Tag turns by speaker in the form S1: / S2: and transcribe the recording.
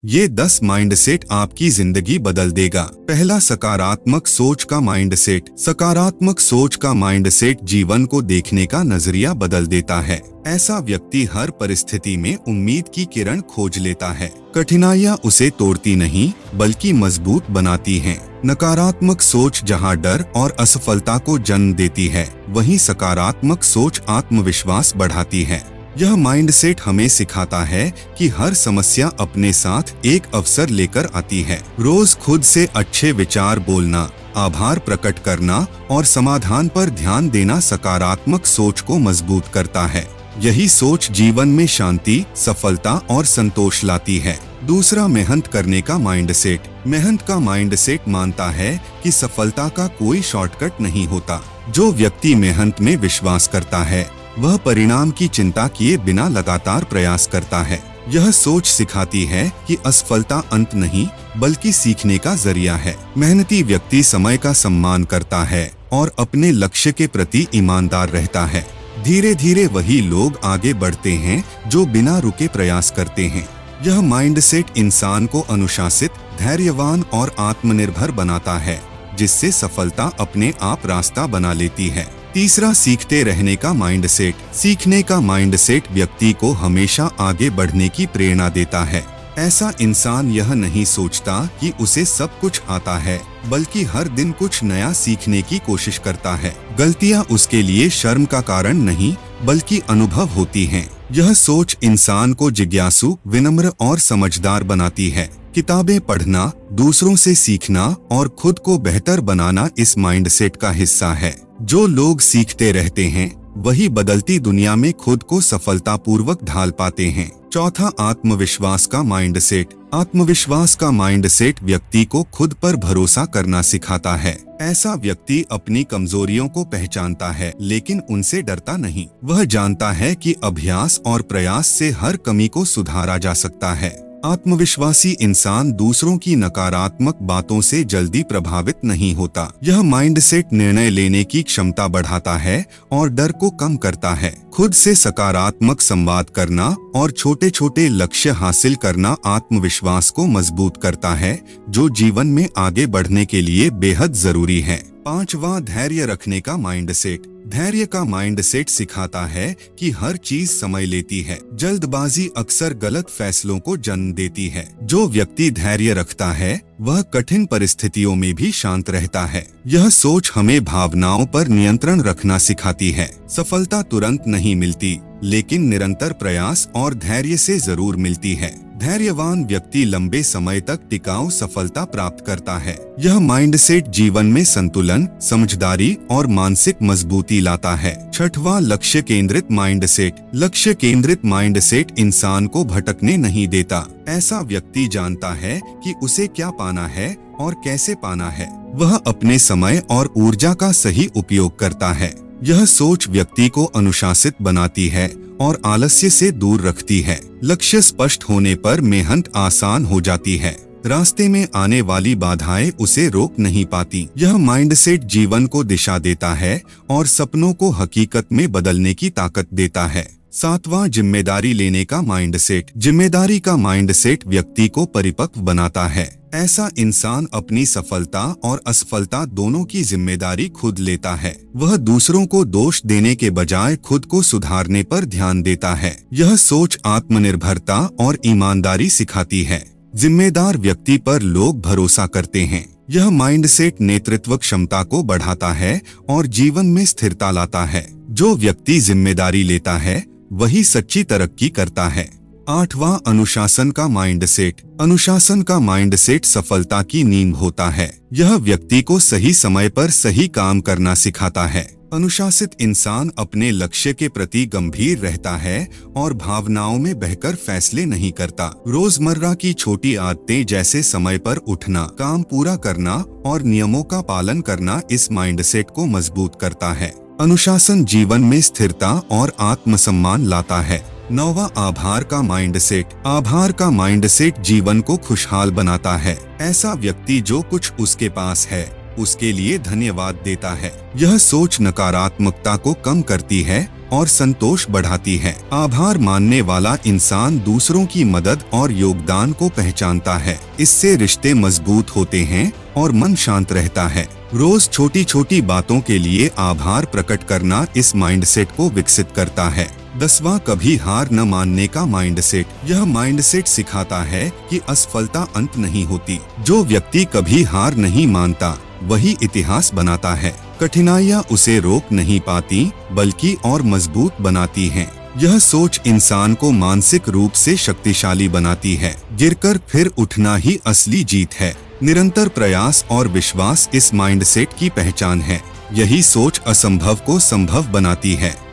S1: ये 10 माइंडसेट आपकी जिंदगी बदल देगा। पहला, सकारात्मक सोच का माइंडसेट। सकारात्मक सोच का माइंडसेट जीवन को देखने का नजरिया बदल देता है। ऐसा व्यक्ति हर परिस्थिति में उम्मीद की किरण खोज लेता है। कठिनाइयाँ उसे तोड़ती नहीं बल्कि मजबूत बनाती हैं। नकारात्मक सोच जहाँ डर और असफलता को जन्म देती है, वहीं सकारात्मक सोच आत्मविश्वास बढ़ाती है। यह माइंडसेट हमें सिखाता है कि हर समस्या अपने साथ एक अवसर लेकर आती है। रोज खुद से अच्छे विचार बोलना, आभार प्रकट करना और समाधान पर ध्यान देना सकारात्मक सोच को मजबूत करता है। यही सोच जीवन में शांति, सफलता और संतोष लाती है। दूसरा, मेहनत करने का माइंडसेट। मेहनत का माइंडसेट मानता है कि सफलता का कोई शॉर्टकट नहीं होता। जो व्यक्ति मेहनत में विश्वास करता है, वह परिणाम की चिंता किए बिना लगातार प्रयास करता है। यह सोच सिखाती है कि असफलता अंत नहीं बल्कि सीखने का जरिया है। मेहनती व्यक्ति समय का सम्मान करता है और अपने लक्ष्य के प्रति ईमानदार रहता है। धीरे धीरे वही लोग आगे बढ़ते हैं जो बिना रुके प्रयास करते हैं। यह माइंडसेट इंसान को अनुशासित, धैर्यवान और आत्मनिर्भर बनाता है, जिससे सफलता अपने आप रास्ता बना लेती है। तीसरा, सीखते रहने का माइंडसेट। सीखने का माइंडसेट व्यक्ति को हमेशा आगे बढ़ने की प्रेरणा देता है। ऐसा इंसान यह नहीं सोचता कि उसे सब कुछ आता है, बल्कि हर दिन कुछ नया सीखने की कोशिश करता है। गलतियां उसके लिए शर्म का कारण नहीं बल्कि अनुभव होती हैं। यह सोच इंसान को जिज्ञासु, विनम्र और समझदार बनाती है। किताबें पढ़ना, दूसरों से सीखना और खुद को बेहतर बनाना इस माइंडसेट का हिस्सा है। जो लोग सीखते रहते हैं, वही बदलती दुनिया में खुद को सफलतापूर्वक ढाल पाते हैं। चौथा, आत्मविश्वास का माइंडसेट। आत्मविश्वास का माइंडसेट व्यक्ति को खुद पर भरोसा करना सिखाता है। ऐसा व्यक्ति अपनी कमजोरियों को पहचानता है लेकिन उनसे डरता नहीं। वह जानता है कि अभ्यास और प्रयास से हर कमी को सुधारा जा सकता है। आत्मविश्वासी इंसान दूसरों की नकारात्मक बातों से जल्दी प्रभावित नहीं होता। यह माइंडसेट निर्णय लेने की क्षमता बढ़ाता है और डर को कम करता है। खुद से सकारात्मक संवाद करना और छोटे छोटे लक्ष्य हासिल करना आत्मविश्वास को मजबूत करता है, जो जीवन में आगे बढ़ने के लिए बेहद जरूरी है। पांचवा, धैर्य रखने का माइंडसेट। धैर्य का माइंडसेट सिखाता है कि हर चीज समय लेती है। जल्दबाजी अक्सर गलत फैसलों को जन्म देती है। जो व्यक्ति धैर्य रखता है, वह कठिन परिस्थितियों में भी शांत रहता है। यह सोच हमें भावनाओं पर नियंत्रण रखना सिखाती है। सफलता तुरंत नहीं मिलती, लेकिन निरंतर प्रयास और धैर्य से जरूर मिलती है। धैर्यवान व्यक्ति लंबे समय तक टिकाऊ सफलता प्राप्त करता है। यह माइंडसेट जीवन में संतुलन, समझदारी और मानसिक मजबूती लाता है। छठवां, लक्ष्य केंद्रित माइंडसेट। लक्ष्य केंद्रित माइंडसेट इंसान को भटकने नहीं देता। ऐसा व्यक्ति जानता है कि उसे क्या पाना है और कैसे पाना है। वह अपने समय और ऊर्जा का सही उपयोग करता है। यह सोच व्यक्ति को अनुशासित बनाती है और आलस्य से दूर रखती है। लक्ष्य स्पष्ट होने पर मेहनत आसान हो जाती है। रास्ते में आने वाली बाधाएं उसे रोक नहीं पाती। यह माइंडसेट जीवन को दिशा देता है और सपनों को हकीकत में बदलने की ताकत देता है। सातवां, जिम्मेदारी लेने का माइंडसेट। जिम्मेदारी का माइंडसेट व्यक्ति को परिपक्व बनाता है। ऐसा इंसान अपनी सफलता और असफलता दोनों की जिम्मेदारी खुद लेता है। वह दूसरों को दोष देने के बजाय खुद को सुधारने पर ध्यान देता है। यह सोच आत्मनिर्भरता और ईमानदारी सिखाती है। जिम्मेदार व्यक्ति पर लोग भरोसा करते हैं। यह माइंडसेट नेतृत्व क्षमता को बढ़ाता है और जीवन में स्थिरता लाता है। जो व्यक्ति जिम्मेदारी लेता है, वही सच्ची तरक्की करता है। आठवां, अनुशासन का माइंडसेट। अनुशासन का माइंडसेट सफलता की नींव होता है। यह व्यक्ति को सही समय पर सही काम करना सिखाता है। अनुशासित इंसान अपने लक्ष्य के प्रति गंभीर रहता है और भावनाओं में बहकर फैसले नहीं करता। रोजमर्रा की छोटी आदतें जैसे समय पर उठना, काम पूरा करना और नियमों का पालन करना इस माइंडसेट को मजबूत करता है। अनुशासन जीवन में स्थिरता और आत्मसम्मान लाता है। नौवां, आभार का माइंडसेट। आभार का माइंडसेट जीवन को खुशहाल बनाता है। ऐसा व्यक्ति जो कुछ उसके पास है, उसके लिए धन्यवाद देता है। यह सोच नकारात्मकता को कम करती है और संतोष बढ़ाती है। आभार मानने वाला इंसान दूसरों की मदद और योगदान को पहचानता है। इससे रिश्ते मजबूत होते हैं और मन शांत रहता है। रोज छोटी छोटी बातों के लिए आभार प्रकट करना इस माइंडसेट को विकसित करता है। 10वां, कभी हार न मानने का माइंडसेट। यह माइंडसेट सिखाता है कि असफलता अंत नहीं होती। जो व्यक्ति कभी हार नहीं मानता वही इतिहास बनाता है। कठिनाइयाँ उसे रोक नहीं पाती बल्कि और मजबूत बनाती हैं। यह सोच इंसान को मानसिक रूप से शक्तिशाली बनाती है। गिरकर फिर उठना ही असली जीत है। निरंतर प्रयास और विश्वास इस माइंडसेट की पहचान है। यही सोच असंभव को संभव बनाती है।